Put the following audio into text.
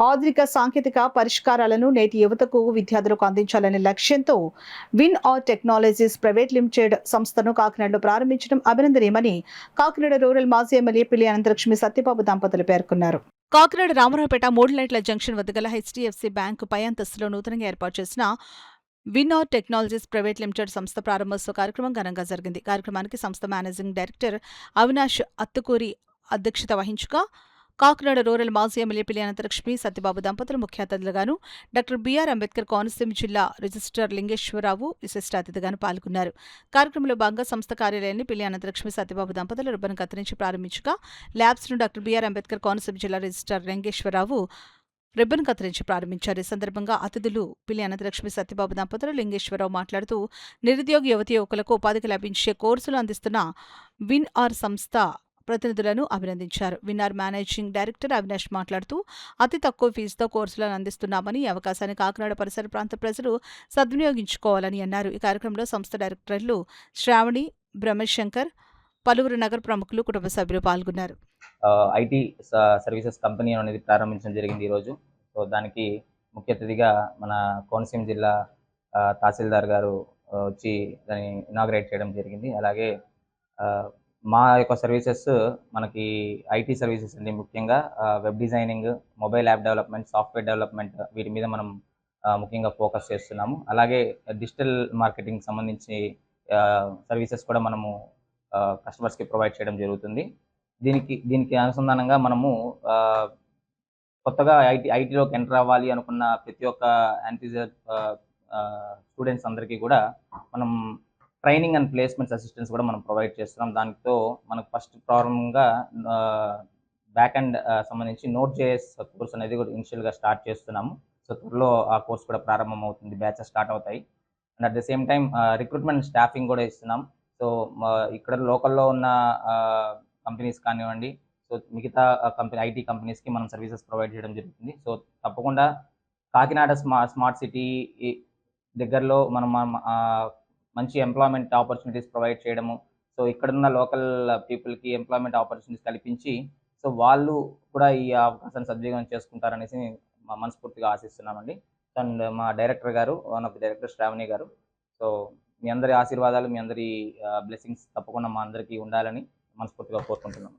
ఆధునిక సాంకేతిక పరిష్కారాలను నేటి యువతకు విద్యార్థులకు అందించాలనే లక్ష్యంతో win are technologies private limited సంస్థను కాకినాడలో ప్రారంభించడం అభినందనీయమని కాకినాడ రూరల్ మాజీ ఎమ్మెల్యే పిల్లి అనంతలక్ష్మి సత్యబాబు దంపతులు పేర్కొన్నారు. కాకినాడ రామరావుపేట 3 లైట్ల జంక్షన్ వద్ద గల హెచ్డిఎఫ్సి బ్యాంకు పై అంతస్తులో నూతనంగా ఏర్పాటు చేసిన win are technologies private limited సంస్థ ప్రారంభోత్సవ కార్యక్రమం ఘనంగా జరిగింది. కార్యక్రమానికి సంస్థ మేనేజింగ్ డైరెక్టర్ అవినాష్ అత్తుకూరి అధ్యక్షత వహించగా కాకినాడ రూరల్ మాజీ ఎమ్మెల్యే పిల్లి అనంతలక్ష్మి సత్యబాబు దంపతులు ముఖ్య అతిథులుగాను, డాక్టర్ బిఆర్ అంబేద్కర్ కోనసీమ జిల్లా రిజిస్ట్రార్ లింగేశ్వరరావు విశిష్ట అతిథిగాను పాల్గొన్నారు. కార్యక్రమంలో భాగంగా సంస్థ కార్యాలయాన్ని పిల్లి అనంతలక్ష్మి సత్యబాబు దంపతులు రిబ్బన్ కత్తిరించి ప్రారంభించగా ల్యాబ్స్ను డాక్టర్ బిఆర్ అంబేద్కర్ కోనసీమ జిల్లా రిజిస్ట్రార్ లింగేశ్వరరావు రిబ్బన్ కత్తిరించి ప్రారంభించారు. ఈ సందర్భంగా అతిథులు పిల్లి అనంతలక్ష్మి సత్యబాబు దంపతులు లింగేశ్వరరావు మాట్లాడుతూ నిరుద్యోగ యువతీ యువకులకు ఉపాధికి లభించే కోర్సులు అందిస్తున్న విన్ ఆర్ సంస్థ ప్రతినిధులను అభినందించారు. విన్నార్ మేనేజింగ్ డైరెక్టర్ అవినాష్ మాట్లాడుతూ అతి తక్కువ ఫీజుతో కోర్సులను అందిస్తున్నామని, ఈ అవకాశాన్ని కాకినాడ పరిసర ప్రాంత ప్రజలు సద్వినియోగించుకోవాలని అన్నారు. ఈ కార్యక్రమంలో సంస్థ డైరెక్టర్లు శ్రావణి, బ్రహ్మశంకర్, పలువురు నగర ప్రముఖులు, కుటుంబ సభ్యులు పాల్గొన్నారు. ఐటీ సర్వీసెస్ కంపెనీ అనేది ప్రారంభించడం జరిగింది ఈరోజు. సో దానికి ముఖ్య అతిథిగా మన కోనసీమ జిల్లా తహసీల్దార్ గారు వచ్చి దాన్ని ఇనాగ్రేట్ చేయడం జరిగింది. అలాగే మా యొక్క సర్వీసెస్ మనకి ఐటీ సర్వీసెస్ అండి, ముఖ్యంగా web designing, mobile app development, software development, వీటి మీద మనం ముఖ్యంగా ఫోకస్ చేస్తున్నాము. అలాగే డిజిటల్ మార్కెటింగ్ సంబంధించి సర్వీసెస్ కూడా మనము కస్టమర్స్కి ప్రొవైడ్ చేయడం జరుగుతుంది. దీనికి అనుసంధానంగా మనము కొత్తగా ఐటీలోకి ఎంటర్ అవ్వాలి అనుకున్న ప్రతి ఒక్క స్టూడెంట్స్ అందరికీ కూడా మనం ట్రైనింగ్ అండ్ ప్లేస్మెంట్స్ అసిస్టెన్స్ కూడా మనం ప్రొవైడ్ చేస్తున్నాం. దాంతో మనకు ఫస్ట్ ప్రారంభంగా బ్యాక్ అండ్ సంబంధించి Node.js కోర్స్ అనేది కూడా ఇనిషియల్గా స్టార్ట్ చేస్తున్నాము. సో త్వరలో ఆ కోర్స్ కూడా ప్రారంభం అవుతుంది, బ్యాచెస్ స్టార్ట్ అవుతాయి. And at the same time recruitment staffing కూడా ఇస్తున్నాం. సో ఇక్కడ లోకల్లో ఉన్న కంపెనీస్ కానివ్వండి, సో మిగతా ఐటీ కంపెనీస్కి మనం సర్వీసెస్ ప్రొవైడ్ చేయడం జరుగుతుంది. సో తప్పకుండా కాకినాడ స్మార్ట్ సిటీ దగ్గరలో మనం మంచి ఎంప్లాయ్మెంట్ ఆపర్చునిటీస్ ప్రొవైడ్ చేయడము, సో ఇక్కడున్న లోకల్ పీపుల్కి ఎంప్లాయ్మెంట్ ఆపర్చునిటీస్ కల్పించి సో వాళ్ళు కూడా ఈ అవకాశాన్ని సద్వినియోగం చేసుకుంటారనేసి మనస్ఫూర్తిగా ఆశిస్తున్నామండి. అండ్ మా డైరెక్టర్ గారు, one of the director Shravani గారు, సో మీ అందరి ఆశీర్వాదాలు, మీ అందరి బ్లెస్సింగ్స్ తప్పకుండా మా అందరికీ ఉండాలని మనస్ఫూర్తిగా కోరుకుంటున్నాం.